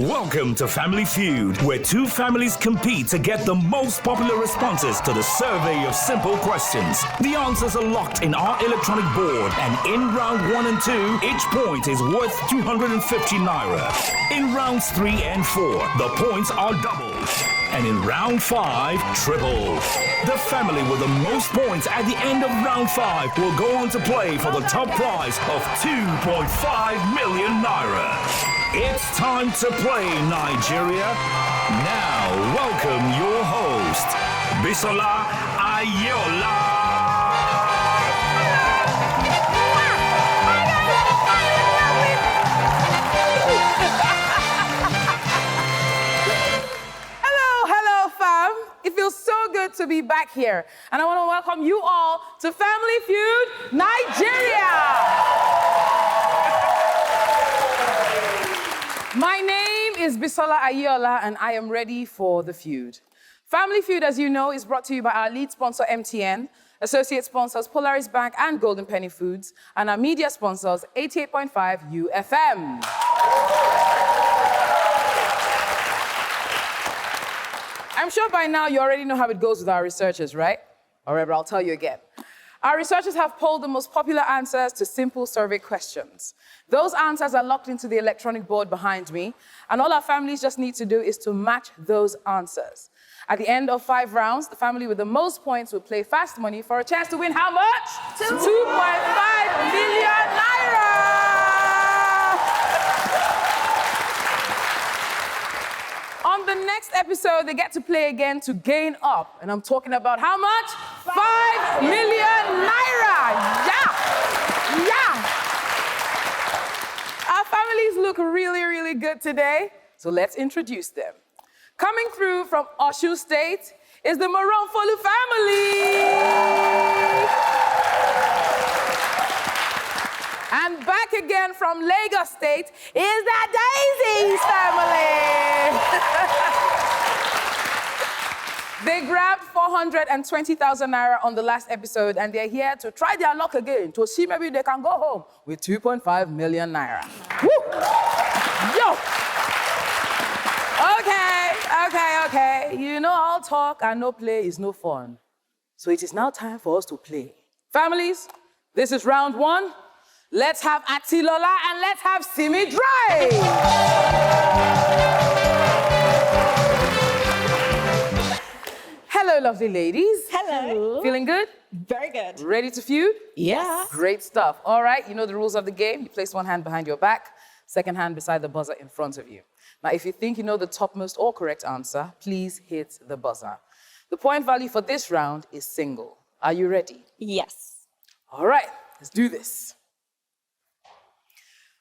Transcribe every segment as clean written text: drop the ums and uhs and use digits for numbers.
Welcome to Family Feud, where two families compete to get the most popular responses to the survey of simple questions. The answers are locked in our electronic board, and in round 1 and 2, each point is worth 250 naira. In rounds 3 and 4, the points are doubled. And in round 5, triple. The family with the most points at the end of round 5 will go on to play for the top prize of 2.5 million naira. It's time to play, Nigeria. Now, welcome your host, Bisola Aiyeola. It feels so good to be back here. And I want to welcome you all to Family Feud Nigeria. My name is Bisola Aiyeola, and I am ready for the feud. Family Feud, as you know, is brought to you by our lead sponsor, MTN, associate sponsors, Polaris Bank and Golden Penny Foods, and our media sponsors, 88.5 UFM. I'm sure by now you already know how it goes with our researchers, right? However, I'll tell you again. Our researchers have polled the most popular answers to simple survey questions. Those answers are locked into the electronic board behind me, and all our families just need to do is to match those answers. At the end of 5 rounds, the family with the most points will play fast money for a chance to win how much? 2.5 million naira! On the next episode, they get to play again to gain up. And I'm talking about how much? 5 million naira! Yeah! Our families look really, really good today, so let's introduce them. Coming through from Osun State is the Moronfolu family! And back again from Lagos State is the Daisies family. They grabbed 420,000 naira on the last episode, and they're here to try their luck again to see maybe they can go home with 2.5 million naira. Woo! Yo! Okay. You know, all talk and no play is no fun. So it is now time for us to play. Families, this is round 1. Let's have Atilola and let's have Simi Dre. Hello, lovely ladies. Hello. Feeling good? Very good. Ready to feud? Yeah. Great stuff. All right, you know the rules of the game. You place one hand behind your back, second hand beside the buzzer in front of you. Now, if you think you know the topmost or correct answer, please hit the buzzer. The point value for this round is single. Are you ready? Yes. All right, let's do this.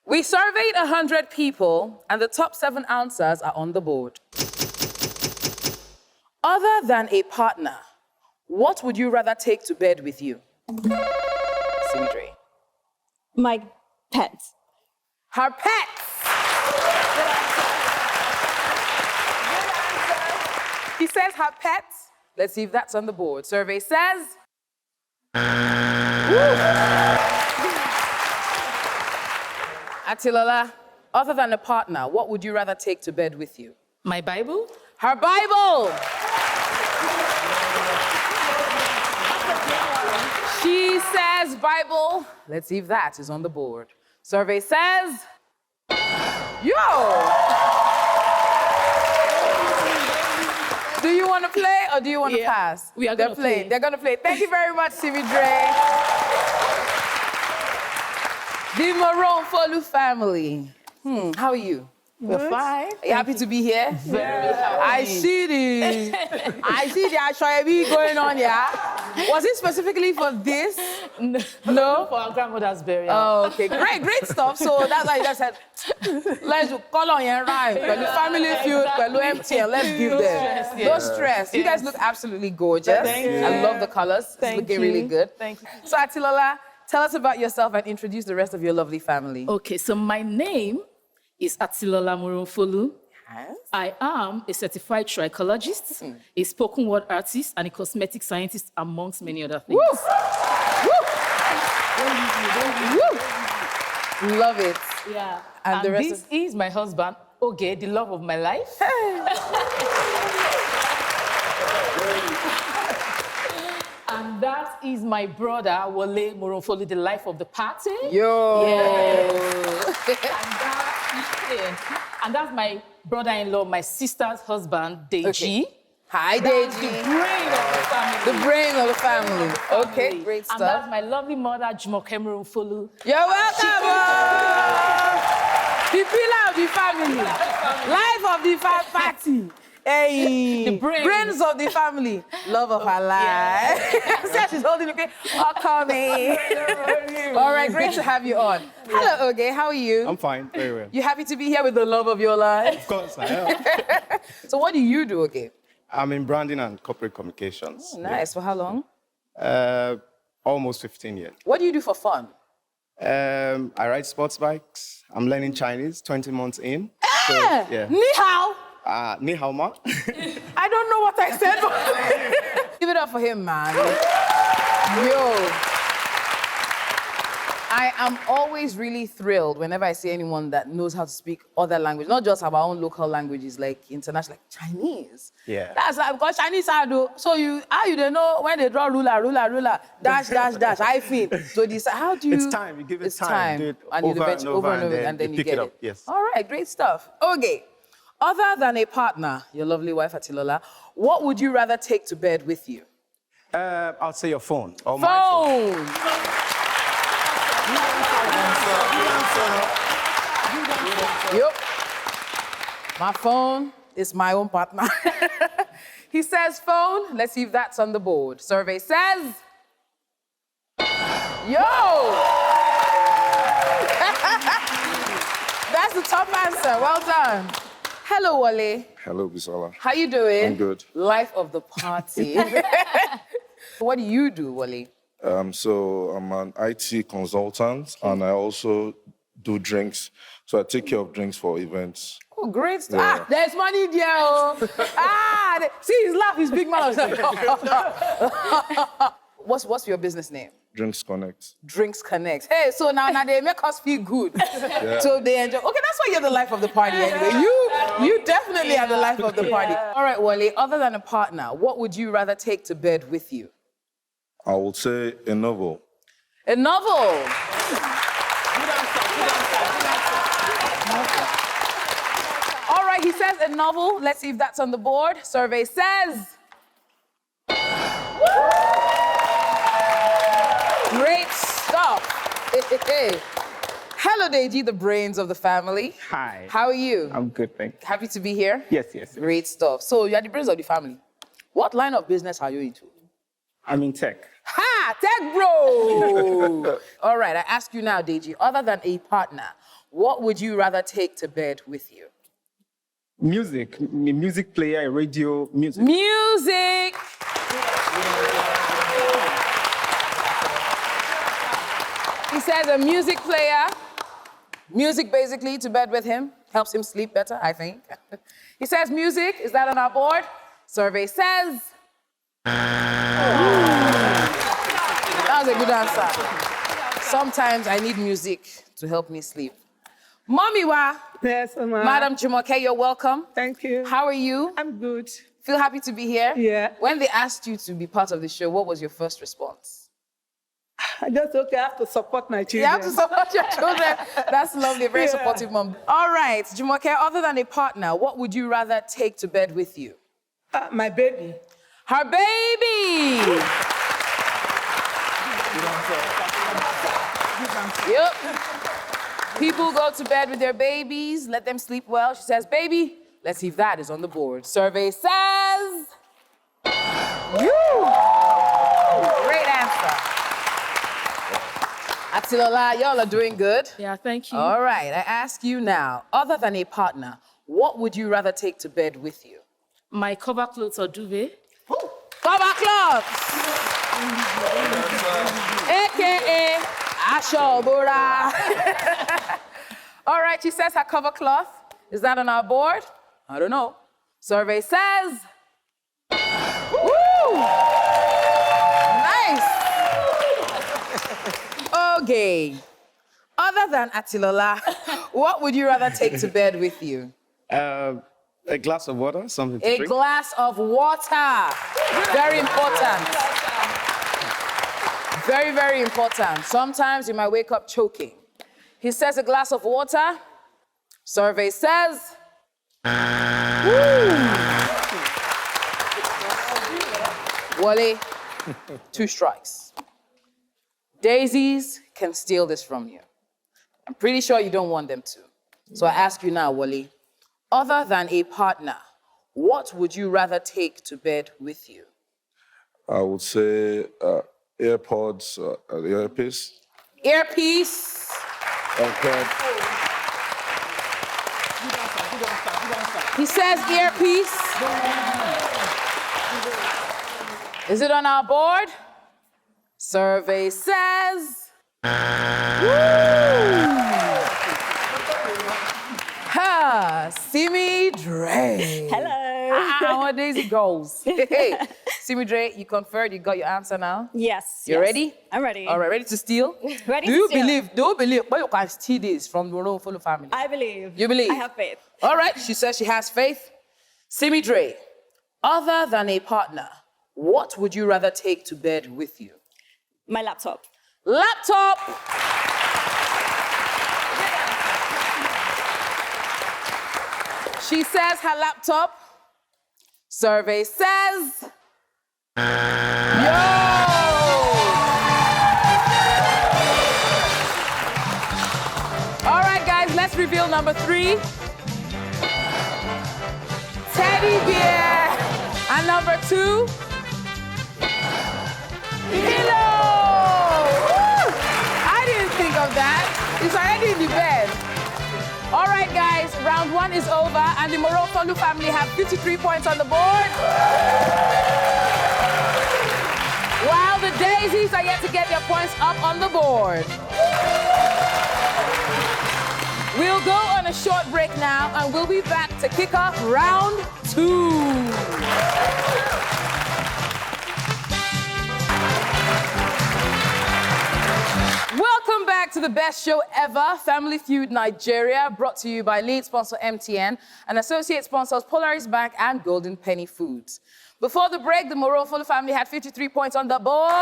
We surveyed 100 people, and the top 7 answers are on the board. Other than a partner, what would you rather take to bed with you? Simi Dre. My pet. Her pet. He says her pet. Let's see if that's on the board. Survey says... Atilola, other than a partner, what would you rather take to bed with you? My Bible? Her Bible! She says Bible. Let's see if that is on the board. Survey says... Yo! Do you want to play or do you want to pass? We are going to play. They're going to play. Thank you very much, Simi Dre. The Moronfolu family. How are you? We're fine. Are you happy to be here? Very happy. I see the Ashwabi going on, yeah? Was it specifically for this? No? For our grandmother's burial. Oh, okay, great stuff. So that's why you just said, let's call on your rhyme. Family Feud, MTN, let's give them. No stress. You guys look absolutely gorgeous. Thank you. I love the colors. It's looking really good. Thank you. So Atilola, tell us about yourself and introduce the rest of your lovely family. Okay, so my name is Atilola Moronfolu. Yes. I am a certified trichologist, a spoken word artist, and a cosmetic scientist, amongst many other things. Woo! Woo! Love it. Yeah. And the rest this is my husband, Oge, the love of my life. And that is my brother, Wole Moronfolu, the life of the party. Yo. And that's my brother-in-law, my sister's husband, Deji. Okay. Hi, That's Deji. the brain of the family. The brain of the family. Okay, great stuff. And that's my lovely mother, Jumoke Moronfolu. You're welcome. The pillar of the family. Life of the party. Hey. The brain. Brains of the family. Love of her life. See how she's holding okay. Oh, coming. All right, great to have you on. Hello, Oge. How are you? I'm fine, very well. You happy to be here with the love of your life? Of course, I am. So what do you do, Oge? I'm in branding and corporate communications. Oh, nice. For how long? Almost 15 years. What do you do for fun? I ride sports bikes. I'm learning Chinese, 20 months in. Eh, So, yeah. Ni hao. Ni hao ma. I don't know what I said, but give it up for him, man. Yo. I am always really thrilled whenever I see anyone that knows how to speak other languages, not just our own local languages, like international, like Chinese. Yeah. That's like, because Chinese I do. So how you they know when they draw ruler, dash, I feel. So this, how do you? It's time, you give it it's time. Do it and you over eventually over and over, and then you pick get it up. Yes. All right, great stuff. Okay. Other than a partner, your lovely wife Aiyeola, what would you rather take to bed with you? I'll say your phone or my phone. Yep. My phone is my own partner. He says phone. Let's see if that's on the board. Survey says. Yo! That's the top answer. Well done. Hello, Wale. Hello, Bisola. How you doing? I'm good. Life of the party. What do you do, Wale? So I'm an IT consultant, and I also do drinks. So I take care of drinks for events. Oh, great stuff. Yeah. Ah, there's money there. Oh. See his laugh, his big mouth. What's your business name? Drinks Connect. Drinks Connect. Hey, so now they make us feel good. So they enjoy. Okay, that's why you're the life of the party anyway. You definitely are the life of the party. All right, Wale, other than a partner, what would you rather take to bed with you? I would say a novel. A novel. All right, he says a novel. Let's see if that's on the board. Survey says. Great stuff. Hello, Deji, the brains of the family. Hi. How are you? I'm good, thanks. Happy to be here? Yes. Great stuff. So you are the brains of the family. What line of business are you into? I'm in tech. Ha! Tech bro! All right, I ask you now, Deji, other than a partner, what would you rather take to bed with you? Music, music player, radio, music. Music! He says a music player. Music, basically, to bed with him. Helps him sleep better, I think. He says music. Is that on our board? Survey says. That was a good answer. Sometimes I need music to help me sleep. Mommy Wa. Yes, Mama. Madam Jumoke, you're welcome. Thank you. How are you? I'm good. Feel happy to be here? Yeah. When they asked you to be part of the show, what was your first response? I just okay. I have to support my children. You have to support your children. That's lovely, a very supportive mom. All right, Jumoke, other than a partner, what would you rather take to bed with you? My baby. Her baby! Yep. People go to bed with their babies, let them sleep well. She says, baby, let's see if that is on the board. Survey says... Great answer. Aiyeola, y'all are doing good. Yeah, thank you. All right, I ask you now, other than a partner, what would you rather take to bed with you? My cover clothes or duvet. Cover cloth. AKA Ashobura. All right, she says her cover cloth. Is that on our board? I don't know. Survey says. Woo! Nice. Okay. Other than Aiyeola, what would you rather take to bed with you? A glass of water, something to A drink. glass of water. Very important. Very, very important. Sometimes you might wake up choking. He says a glass of water. Survey says. Wale, 2 strikes. Daisies can steal this from you. I'm pretty sure you don't want them to. So I ask you now, Wale, other than a partner, what would you rather take to bed with you? I would say AirPods, the earpiece. Earpiece. Okay. He says earpiece. Is it on our board? Survey says. Ha! Simi Dre. Hello. What days it goes. Hey, Simi Dre, you conferred, you got your answer now? Yes. You ready? I'm ready. All right, ready to steal? Ready Do to you steal. believe, but you can steal this from the Royal Follow family? I believe. You believe? I have faith. All right, she says she has faith. Simi Dre, other than a partner, what would you rather take to bed with you? My laptop. Laptop. She says her laptop. Survey says. Yo! All right, guys, let's reveal number 3. Teddy bear. And number 2. Pillow. Woo! I didn't think of that. It's already in the bed. All right, guys, round 1 is over, and the Morofolu family have 53 points on the board. While the Daisies are yet to get their points up on the board. We'll go on a short break now, and we'll be back to kick off round 2. Welcome back to the best show ever, Family Feud Nigeria, brought to you by lead sponsor MTN and associate sponsors Polaris Bank and Golden Penny Foods. Before the break, the Morofolu family had 53 points on the board,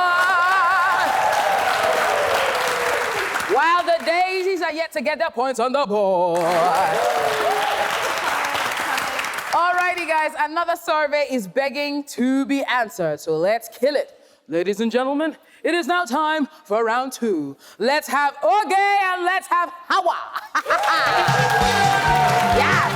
while the Daisies are yet to get their points on the board. Alrighty, guys, another survey is begging to be answered, so let's kill it. Ladies and gentlemen, it is now time for round 2. Let's have Oge and let's have Hawa. Yes.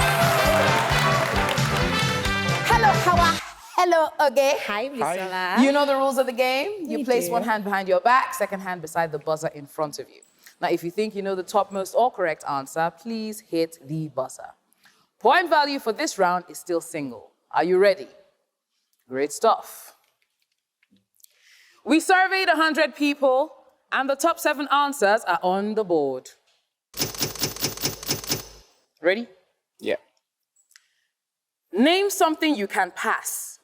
Hello, Hawa. Hello, Oge. Hi, Bisola. You know the rules of the game. You place one hand behind your back, second hand beside the buzzer in front of you. Now, if you think you know the topmost or correct answer, please hit the buzzer. Point value for this round is still single. Are you ready? Great stuff. We surveyed 100 people, and the top 7 answers are on the board. Ready? Yeah. Name something you can pass.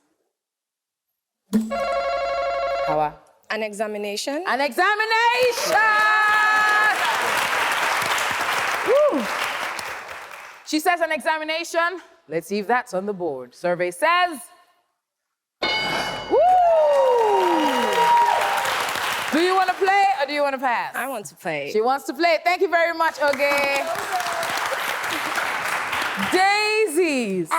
Hawa. An examination. An examination! Woo. She says an examination. Let's see if that's on the board. Survey says. Woo! Do you want to play or do you want to pass? I want to play. She wants to play. Thank you very much, Oge. Daisies.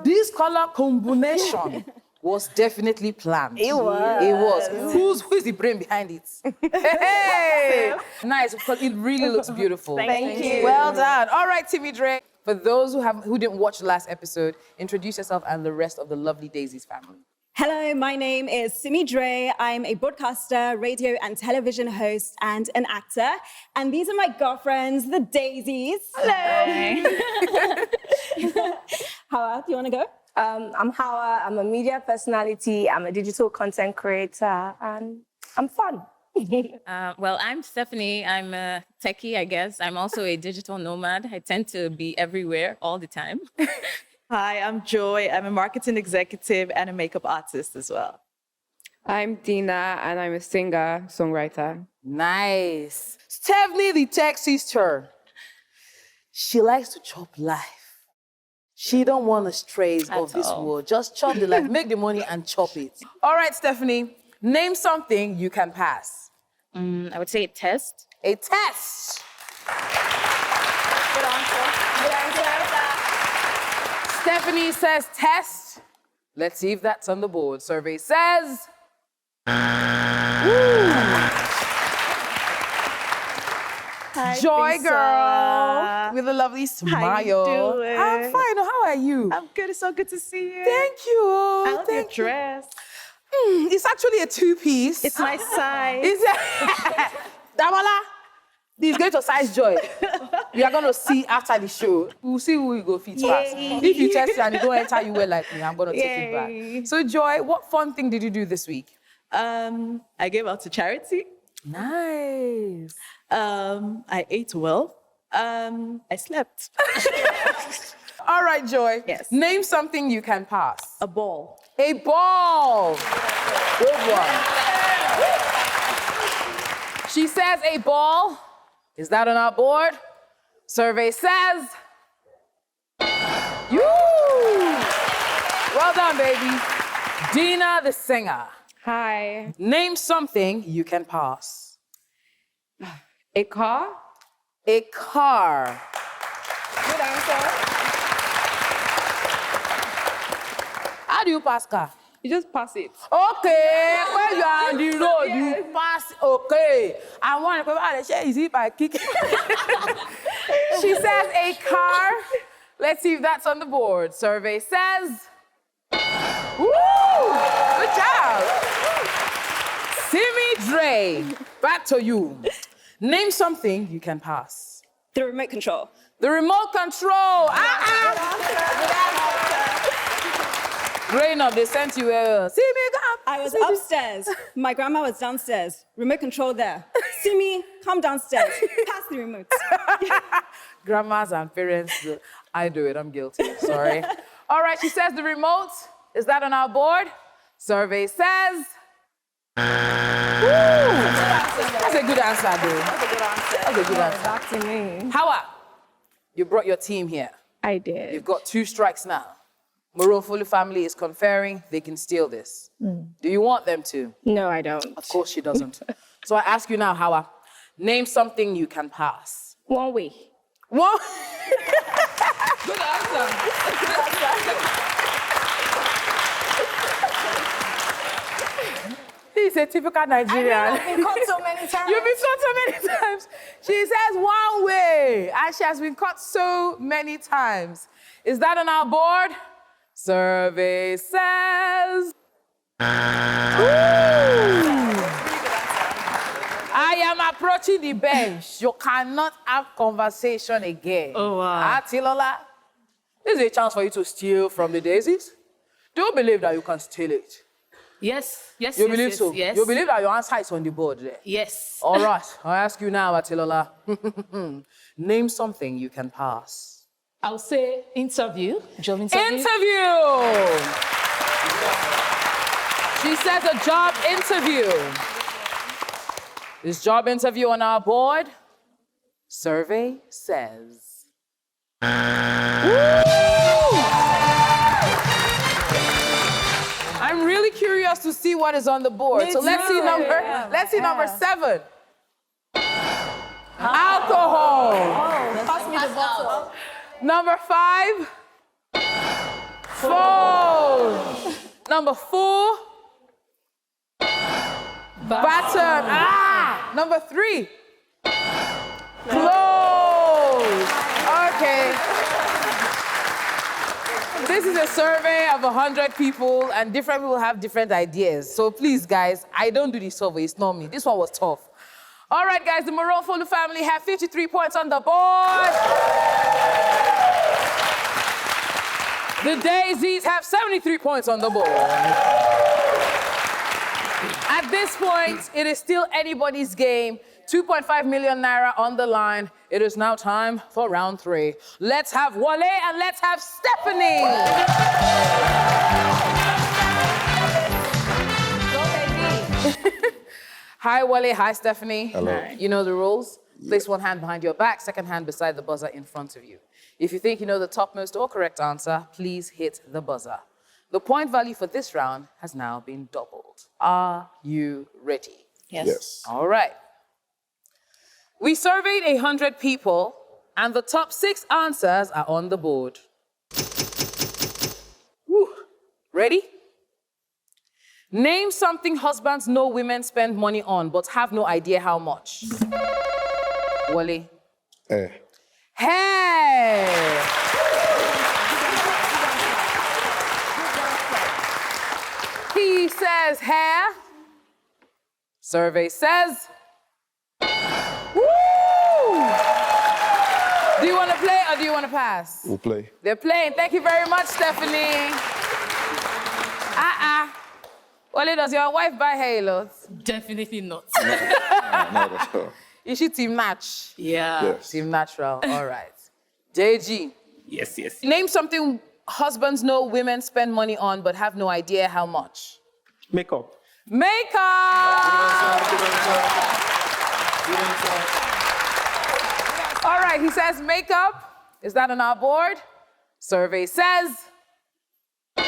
This color combination was definitely planned. It was. It was. Who's the brain behind it? Hey! Nice, because it really looks beautiful. Thank you. Well done. All right, Timmy Dre. For those who didn't watch the last episode, introduce yourself and the rest of the lovely Daisies family. Hello, my name is Simi Dre. I'm a broadcaster, radio and television host, and an actor. And these are my girlfriends, the Daisies. Hello. Hawa, do you want to go? I'm Hawa. I'm a media personality. I'm a digital content creator, and I'm fun. Well, I'm Stephanie. I'm a techie, I guess. I'm also a digital nomad. I tend to be everywhere all the time. Hi, I'm Joy. I'm a marketing executive and a makeup artist as well. I'm Dina, and I'm a singer, songwriter. Nice. Stephanie, the tech sister. She likes to chop life. She don't want the strays of this world. Just chop the life, make the money and chop it. All right, Stephanie, name something you can pass. I would say a test. A test. Good answer. Good answer. Stephanie says test. Let's see if that's on the board. Survey says. Hi, Joy Bisola. girl with a lovely smile. How you doing? I'm fine. How are you? I'm good. It's so good to see you. Thank you. I love your Thank you. dress. It's actually a two-piece. It's my size. Is it? Damola, this is going to size Joy. We are going to see after the show. We'll see who will go fit fast. If you test it and it don't enter you well like me, I'm going to take it back. So Joy, what fun thing did you do this week? I gave out to charity. Nice. I ate well. I slept. All right, Joy. Yes. Name something you can pass. A ball. A ball. Good one. She says a ball. Is that on our board? Survey says. You. Well done, baby. Dina the singer. Hi. Name something you can pass. A car? A car. Good answer. How do you pass car? You just pass it. Okay, when you are on the road, you pass. Okay. I want to share is it by kicking. She says a car. Let's see if that's on the board. Survey says. Woo! Good job. Simi Dre, back to you. Name something you can pass. The remote control. The remote control. Growing up, they sent you see me come. I was upstairs. My grandma was downstairs. Remote control there. See me, come downstairs. Pass the remote. Grandmas and parents, I do it. I'm guilty. Sorry. All right, she says the remote. Is that on our board? Survey says. That's a good answer, though. That's a good answer. That's a good answer. Back to me. How you brought your team here. I did. You've got 2 strikes now. Morofulu family is conferring. They can steal this. Do you want them to? No, I don't. Of course she doesn't. So I ask you now, Hawa, name something you can pass. One way. One. Good answer. He's a typical Nigerian. I've been caught so many times. You've been caught so many times. She says one way, and she has been caught so many times. Is that on our board? Survey says. I am approaching the bench. You cannot have conversation again. Oh, wow. Atilola, this is a chance for you to steal from the daisies. Do you believe that you can steal it? Yes, yes, You yes, believe yes, so? yes. You believe that your answer is on the board there? Yes. All right, I'll ask you now, Atilola. Name something you can pass. I'll say interview. Job interview. Interview! She says a job interview. Is job interview on our board? Survey says. I'm really curious to see what is on the board. So let's see number 7. Alcohol. Pass me the bottle. Number 5. Phone. Number 4. Baton. Number 3. Clothes. Okay. This is a survey of 100 people, and different people have different ideas. So please, guys, I don't do this survey. It's not me. This one was tough. All right, guys, the Morofolu family have 53 points on the board. The Daisies have 73 points on the board. At this point, it is still anybody's game. 2.5 million naira on the line. It is now time for round 3. Let's have Wale and let's have Stephanie. Hi, Wale. Hi, Stephanie. Hello. You know the rules. Place one hand behind your back, second hand beside the buzzer in front of you. If you think you know the topmost or correct answer, please hit the buzzer. The point value for this round has now been doubled. Are you ready? Yes. All right. We surveyed 100 people, and the top 6 answers are on the board. Woo. Ready? Name something husbands know women spend money on, but have no idea how much. Wale. Hair. He says hair. Survey says. Woo! Do you want to play or do you want to pass? We'll play. They're playing. Thank you very much, Stephanie. Wale, does your wife buy halos? Definitely not. Not at all. Is she team match? Yeah. Yes. Team natural. All right. JG. Yes, yes. Name something husbands know women spend money on but have no idea how much. Makeup. Makeup! All right, he says makeup. Is that on our board? Survey says. Woo!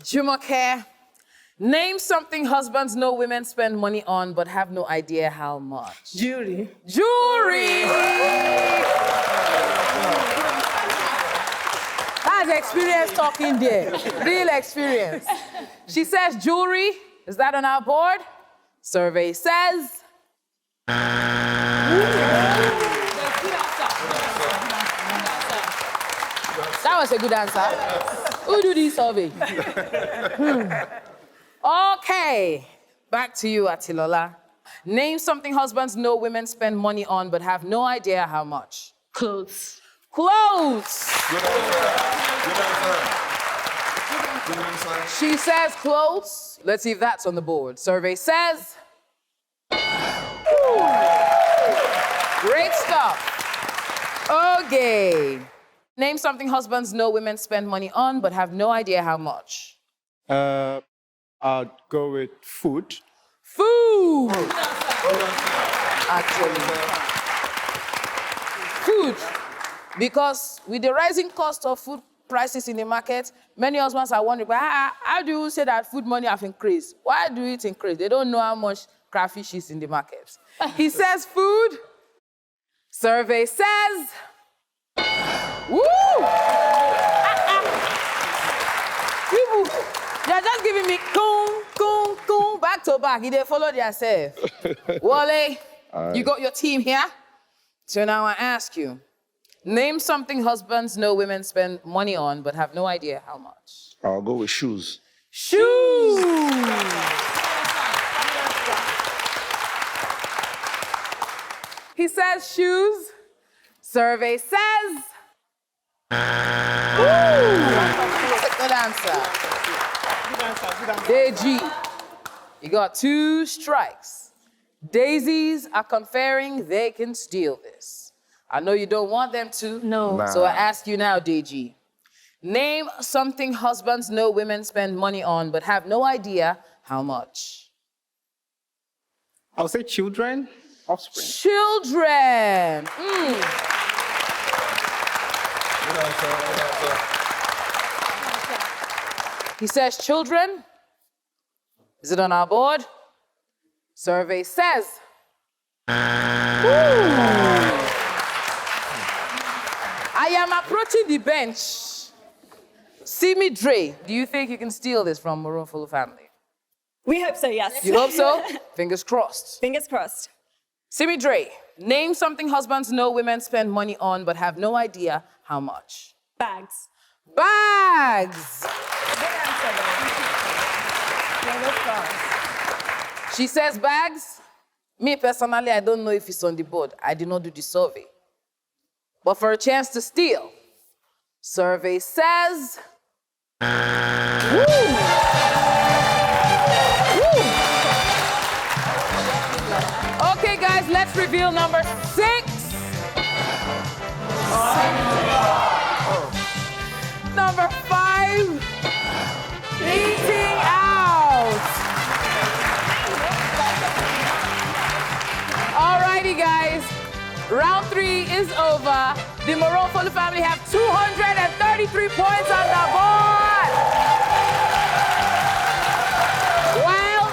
Jumoke. Name something husbands know women spend money on but have no idea how much. Jewelry. Jewelry! That's experience talking there. Real experience. She says jewelry. Is that on our board? Survey says. That was a good answer. Who do this survey? Okay, back to you, Atilola. Name something husbands know women spend money on but have no idea how much. Clothes. Clothes. She says clothes. Let's see if that's on the board. Survey says. Great stuff. Okay. Name something husbands know women spend money on but have no idea how much. I'd go with food. Food! Actually. Food. Because with the rising cost of food prices in the market, many husbands are wondering, but how do you say that food money have increased? Why do it increase? They don't know how much crayfish is in the market. He says food. Survey says. Woo! People, they're just giving me coon, back to back. They follow themselves. Wale, you got your team here. So now I ask you, name something husbands know women spend money on but have no idea how much. I'll go with shoes. Shoes! He says shoes. Survey says. That's a good answer. Deji, you got 2 strikes. Daisies are conferring they can steal this. I know you don't want them to. No. Nah. So I ask you now, Deji. Name something husbands know women spend money on but have no idea how much. I'll say children, offspring. Children. He says children. Is it on our board? Survey says. I am approaching the bench. Simi Dre, do you think you can steal this from Morofolo family? We hope so, yes. You hope so? Fingers crossed. Fingers crossed. Simi Dre, name something husbands know women spend money on but have no idea how much. Bags. Bags. She says bags. Me personally, I don't know if it's on the board. I did not do the survey. But for a chance to steal, survey says. Woo! Woo! Okay, guys, let's reveal number 6. Number 5. Eating out. finally, guys, round 3 is over. The Morofolu family have 233 points on the board. While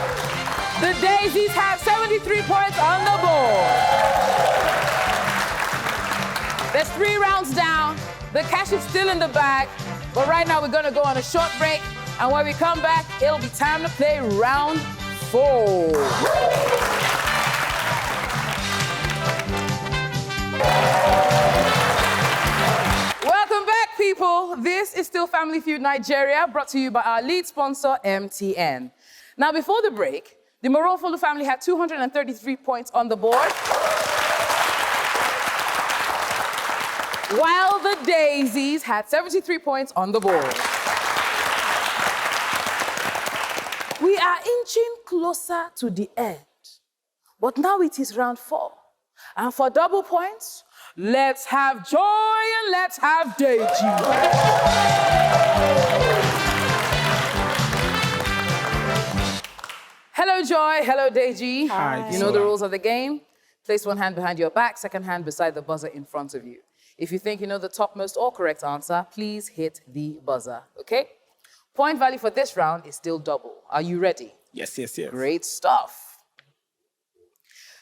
the Daisies have 73 points on the board. There's 3 rounds down. The cash is still in the bag. But right now, we're going to go on a short break. And when we come back, it'll be time to play round 4. Welcome back, people. This is still Family Feud Nigeria, brought to you by our lead sponsor, MTN. Now, before the break, the Morofolu family had 233 points on the board, while the Daisies had 73 points on the board. We are inching closer to the end, but now it is round 4. And for double points, let's have Joy and let's have Deji. Hello, Joy. Hello, Deji. Hi. You know the rules of the game. Place one hand behind your back, second hand beside the buzzer in front of you. If you think you know the topmost or correct answer, please hit the buzzer, okay? Point value for this round is still double. Are you ready? Yes. Great stuff.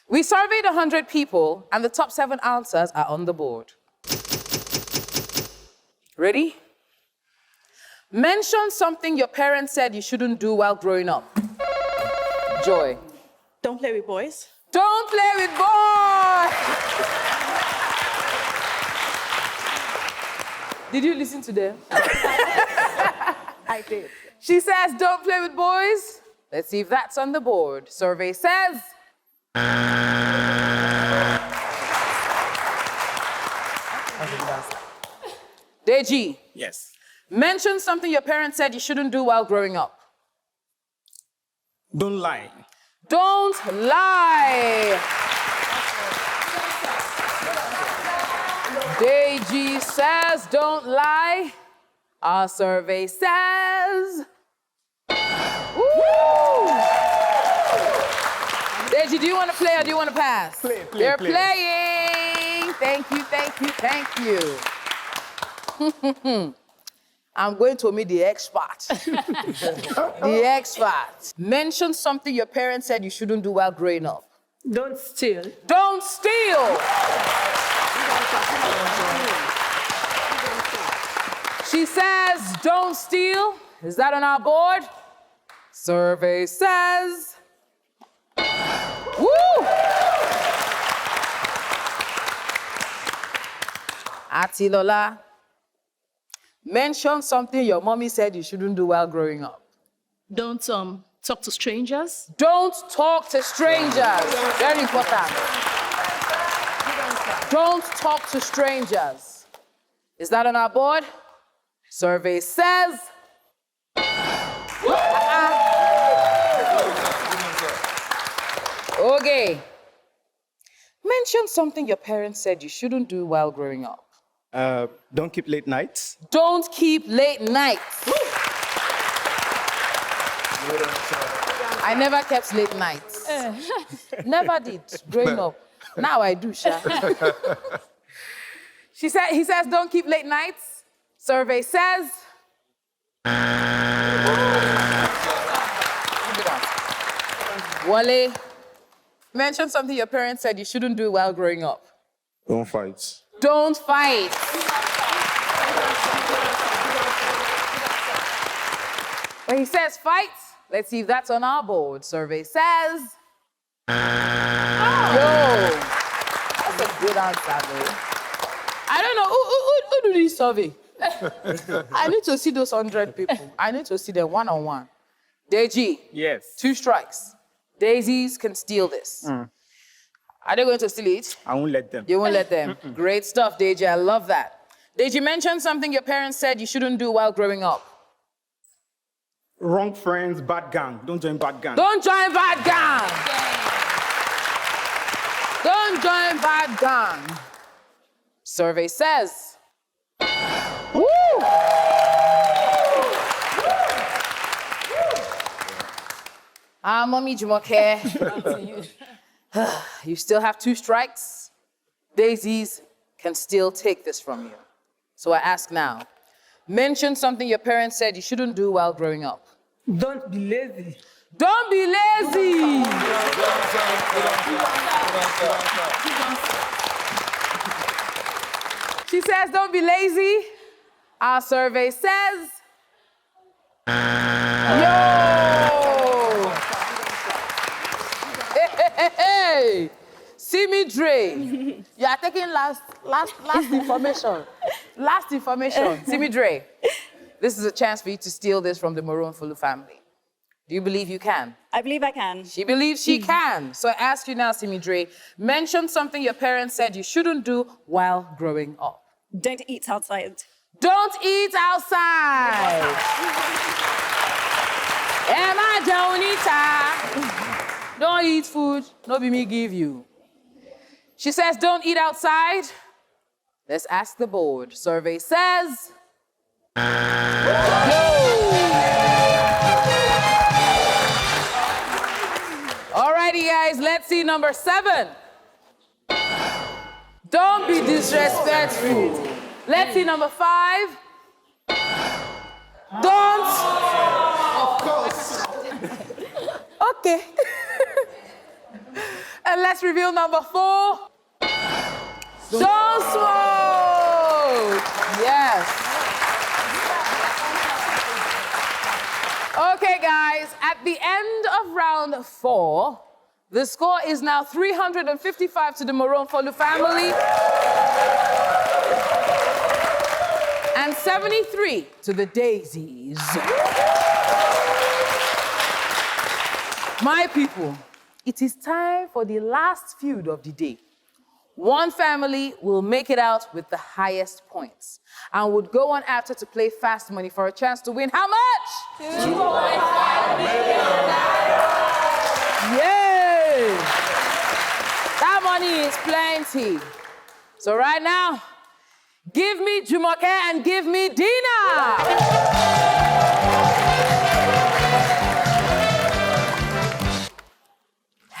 We surveyed 100 people, and the top 7 answers are on the board. Ready? Mention something your parents said you shouldn't do while growing up. Joy. Don't play with boys. Don't play with boys! Did you listen to them? I did. She says, don't play with boys. Let's see if that's on the board. Survey says... Deji. Yes. Mention something your parents said you shouldn't do while growing up. Don't lie. Don't lie. Deji says, don't lie. Our survey says... Woo! Deji, do you want to play or do you want to pass? Play. They're playing. Thank you. I'm going to meet the expert. The expert. Mention something your parents said you shouldn't do while growing up. Don't steal. Don't steal. She says, don't steal. Is that on our board? Survey says... Woo! Atilola, mention something your mommy said you shouldn't do while growing up. Don't talk to strangers. Don't talk to strangers. Very important. Don't talk to strangers. Is that on our board? Survey says... Okay. Mention something your parents said you shouldn't do while growing up. Don't keep late nights. Don't keep late nights. I never kept late nights. Never did growing up. Now I do, Sha. He says, don't keep late nights. Survey says... Wale, mention something your parents said you shouldn't do while growing up. Don't fight. Don't fight. When he says fight, let's see if that's on our board. Survey says... Yo, that's a good answer, though. I don't know, who do this survey? I need to see those 100 people. I need to see them one-on-one. Deji. Yes. 2 strikes. Daisies can steal this. Are they going to steal it? I won't let them. You won't let them. Great stuff, Deji. I love that. Deji, mention something your parents said you shouldn't do while growing up. Wrong friends, bad gang. Don't join bad gang. Don't join bad gang. Don't join bad gang. Survey says... Woo! Mommy Jumoke. You still have 2 strikes. Daisies can still take this from you. So I ask now, mention something your parents said you shouldn't do while growing up. Don't be lazy. Don't be lazy. She says, don't be lazy. Our survey says, yo! Hey! Simi Dre, you are taking last information. Last information. Simi Dre, this is a chance for you to steal this from the Maroon Fulu family. Do you believe you can? I believe I can. She believes she can. So I ask you now, Simi Dre, mention something your parents said you shouldn't do while growing up. Don't eat outside. Don't eat outside. Emma Jonita. Don't eat food, no be me give you. She says, don't eat outside. Let's ask the board. Survey says, Alrighty, guys, let's see number 7. Don't be disrespectful. Let's see number 5. Don't. Of course. Okay. And let's reveal number 4. Don't smoke. Yes. Okay, guys, at the end of round 4, the score is now 355 to the Maroon Fulu family and 73 to the Daisies. My people, it is time for the last feud of the day. One family will make it out with the highest points and would go on after to play fast money for a chance to win how much? 2.5 million. Yay! That money is plenty. So right now, give me Jumoke and give me Dina.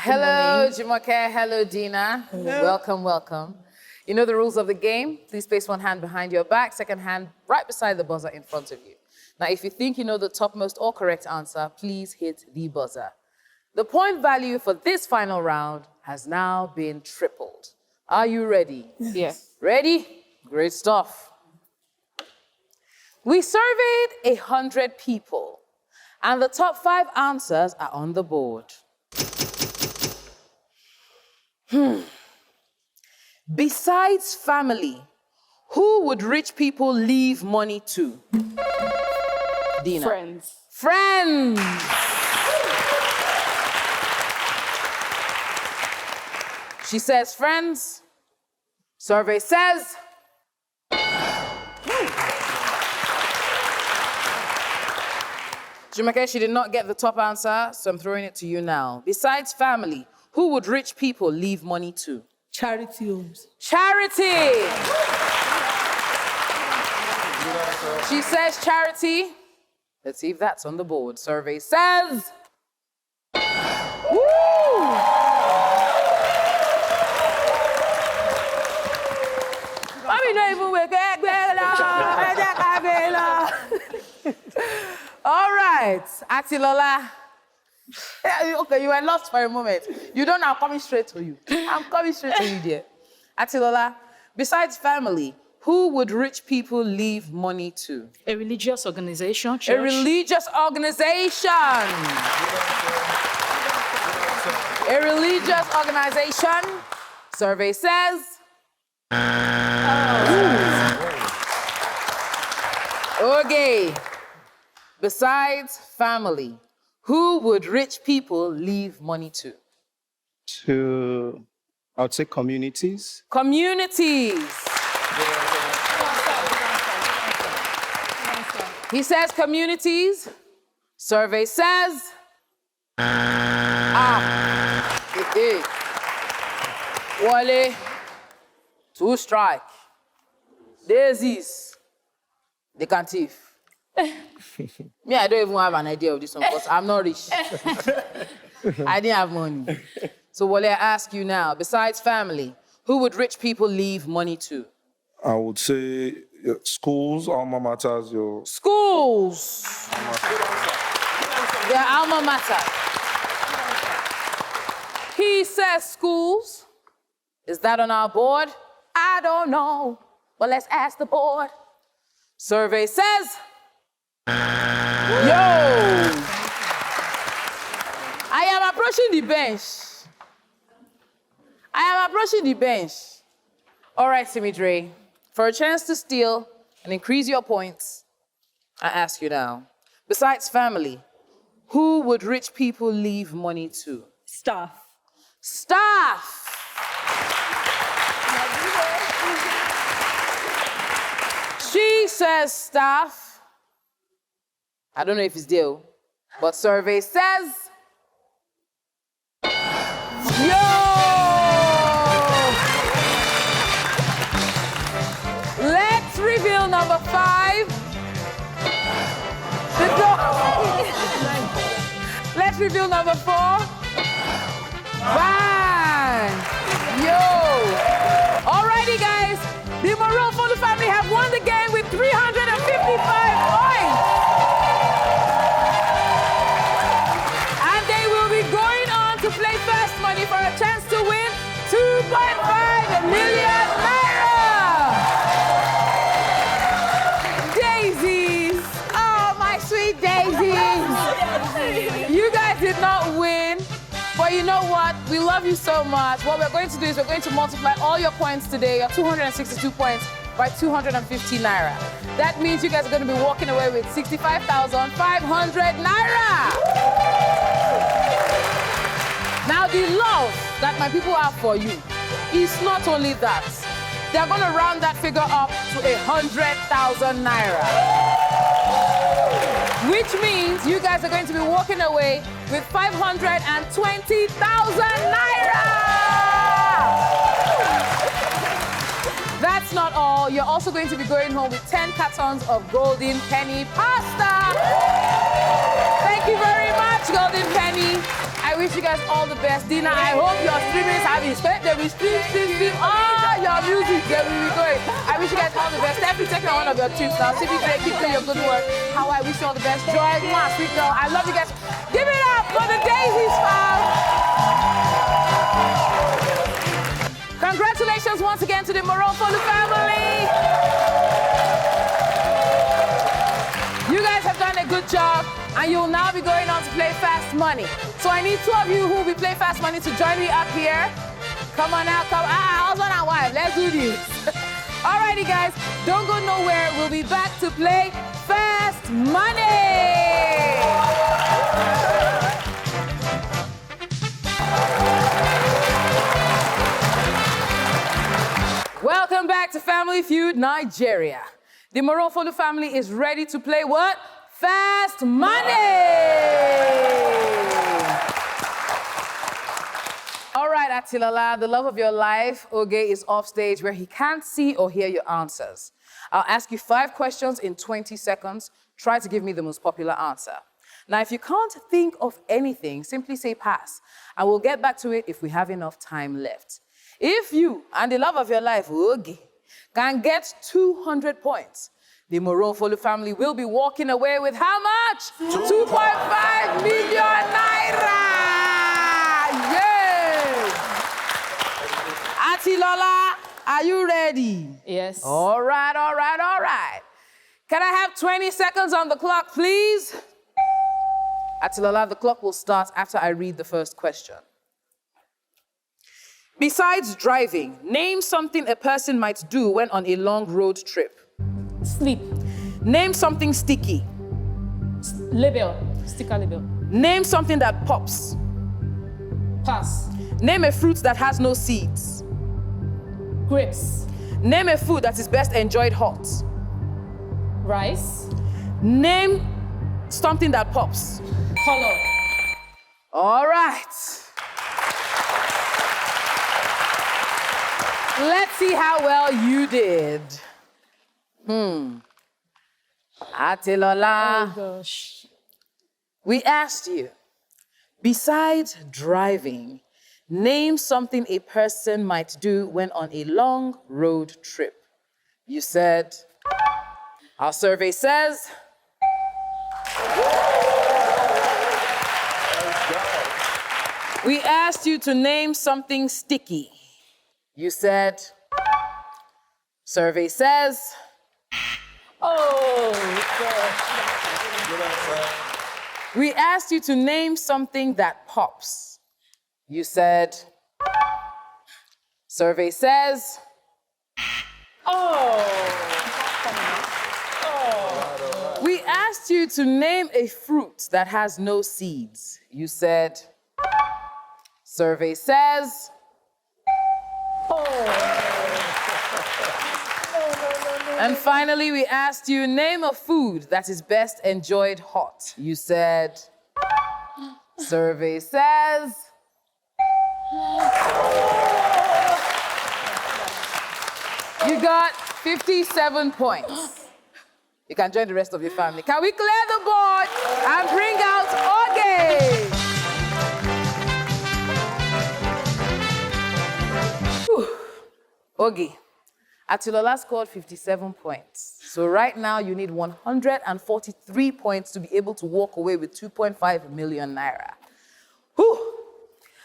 Hello, Jumoke. Hello, Dina. Hello. Welcome, welcome. You know the rules of the game. Please place one hand behind your back, second hand right beside the buzzer in front of you. Now, if you think you know the topmost or correct answer, please hit the buzzer. The point value for this final round has now been tripled. Are you ready? Yes. Ready? Great stuff. We surveyed 100 people, and the top 5 answers are on the board. Besides family, who would rich people leave money to? Dina. Friends. Friends. She says friends. Survey says. Jumoke, she did not get the top answer, so I'm throwing it to you now. Besides family, who would rich people leave money to? Charity homes. Charity! She says charity. Let's see if that's on the board. Survey says. Woo! Mommy don't even wake up. All right, Atilola. Okay, you were lost for a moment. You don't know I'm coming straight to you. I'm coming straight to you, dear. Atilola, besides family, who would rich people leave money to? A religious organization, church. A religious organization. A religious organization. Survey says. Okay. Besides family, who would rich people leave money to? To, I would say communities. Communities. He says communities. Survey says. Wale, 2 strike. Daisies, they can thief. Me, I don't even have an idea of this one because I'm not rich. I didn't have money. So Wale, I ask you now, besides family, who would rich people leave money to? I would say schools, alma maters, your... Schools. Their alma mater. He says schools. Is that on our board? I don't know. Well, let's ask the board. Survey says... Yo! I am approaching the bench. All right, Simi Dre. For a chance to steal and increase your points, I ask you now, besides family, who would rich people leave money to? Staff. Staff! She says staff. I don't know if it's deal, but survey says... Yo! Let's reveal number 5. Let's reveal number 4. Bang! Yo! Alrighty, guys. The Moreau Folu family have won the game with 355 points. And they will be going on to play Fast Money for a chance to win 2.5 million naira. Daisies. Oh, my sweet daisies. You guys did not win. But you know what? We love you so much. What we're going to do is we're going to multiply all your points today, your 262 points, by 250 naira. That means you guys are going to be walking away with 65,500 naira. Now, the love that my people have for you is not only that. They're going to round that figure up to 100,000 naira. Which means you guys are going to be walking away with 520,000 naira! That's not all. You're also going to be going home with 10 cartons of Golden Penny pasta. Thank you very much, Golden Penny. I wish you guys all the best. Dina, I hope your streaming is having spent. They will stream all your music. They will be going. I wish you guys all the best. Definitely take on one of your trips now. CB Drake, keep doing your good work. How I wish you all the best. Joy, sweet girl. I love you guys. Give it up for the Daisies, fam. Congratulations once again to the Moreau Folu family. You guys have done a good job, and you'll now be going on to play Fast Money. So I need 2 of you who will be playing Fast Money to join me up here. Come on now, come. Husband and wife, let's do this. Alrighty, guys, don't go nowhere. We'll be back to play Fast Money. Welcome back to Family Feud Nigeria. The Moreau Folu family is ready to play what? Fast Money! All right, Atilala, the love of your life, Oge, is off stage where he can't see or hear your answers. I'll ask you 5 questions in 20 seconds. Try to give me the most popular answer. Now, if you can't think of anything, simply say pass, and we'll get back to it if we have enough time left. If you and the love of your life, Oge, can get 200 points, the Moreau Folu family will be walking away with how much? 2.5 million naira! Yes! Atilola, are you ready? Yes. All right, all right, all right. Can I have 20 seconds on the clock, please? Atilola, the clock will start after I read the first question. Besides driving, name something a person might do when on a long road trip. Sleep. Name something sticky. Label. Sticker label. Name something that pops. Pass. Name a fruit that has no seeds. Grapes. Name a food that is best enjoyed hot. Rice. Name something that pops. Color. All right. Let's see how well you did. Atilola. Oh, gosh. We asked you, besides driving, Name something a person might do when on a long road trip. You said, our survey says, we asked you to name something sticky. You said, survey says, we asked you to name something that pops. You said, survey says, we asked you to name a fruit that has no seeds. You said, survey says, and finally, we asked you, name a food that is best enjoyed hot. You said, survey says, you got 57 points. You can join the rest of your family. Can we clear the board and bring out Oge? Oge, Atilola scored 57 points. So right now you need 143 points to be able to walk away with 2.5 million naira. Whew.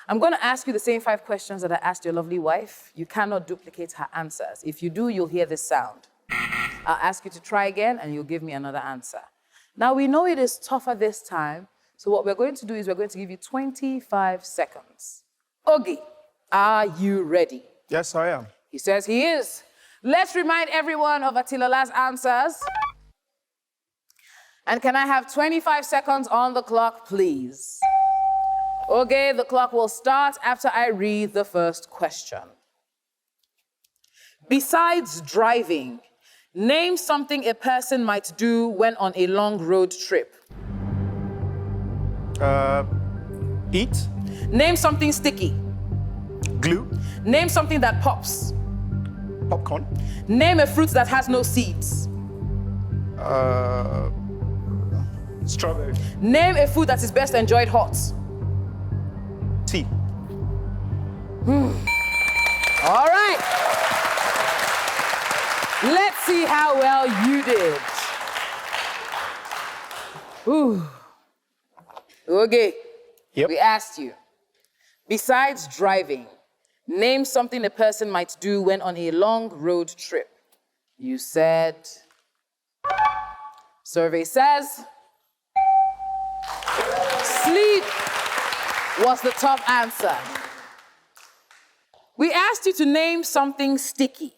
I'm going to ask you the same 5 questions that I asked your lovely wife. You cannot duplicate her answers. If you do, you'll hear this sound. I'll ask you to try again, and you'll give me another answer. Now, we know it is tougher this time, so what we're going to do is we're going to give you 25 seconds. Oge, are you ready? Yes, I am. He says he is. Let's remind everyone of Atilola's answers. And can I have 25 seconds on the clock, please? Okay, the clock will start after I read the first question. Besides driving, name something a person might do when on a long road trip. Eat. Name something sticky. Glue. Name something that pops. Popcorn. Name a fruit that has no seeds. Strawberry. Name a food that is best enjoyed hot. Tea. All right. Let's see how well you did. Okay. Yep. We asked you, besides driving, name something a person might do when on a long road trip. You said, survey says, sleep was the top answer. We asked you to name something sticky.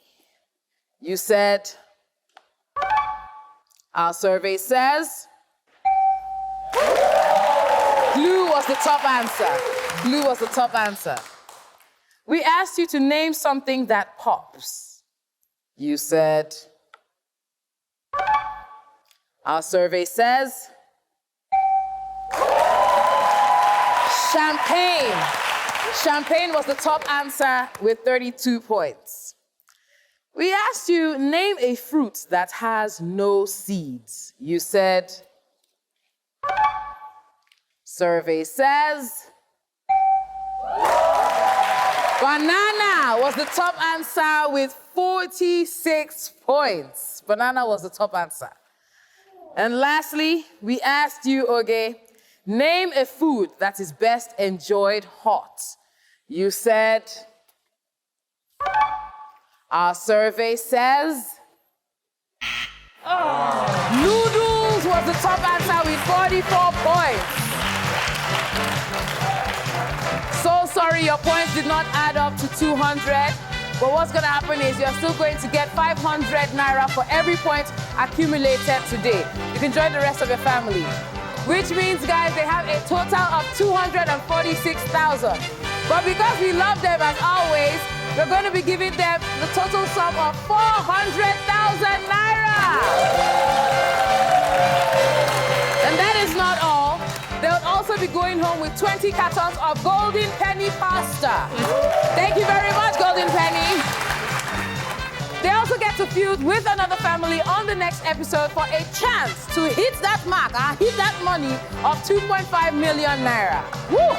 You said, our survey says, glue was the top answer. Glue was the top answer. We asked you to name something that pops. You said, our survey says, champagne. Champagne was the top answer with 32 points. We asked you, name a fruit that has no seeds. You said, survey says, banana was the top answer with 46 points. Banana was the top answer. And lastly, we asked you, Oge, name a food that is best enjoyed hot. You said, our survey says, noodles was the top answer with 44 points. So sorry, your points did not add up to 200. But what's going to happen is you're still going to get 500 naira for every point accumulated today. You can join the rest of your family. Which means, guys, they have a total of 246,000. But because we love them as always, we're going to be giving them the total sum of 400,000 naira. And that is not all. They'll also be going home with 20 cartons of Golden Penny pasta. Thank you very much, Golden Penny. They also get to feud with another family on the next episode for a chance to hit that mark, hit that money of 2.5 million naira. Woo!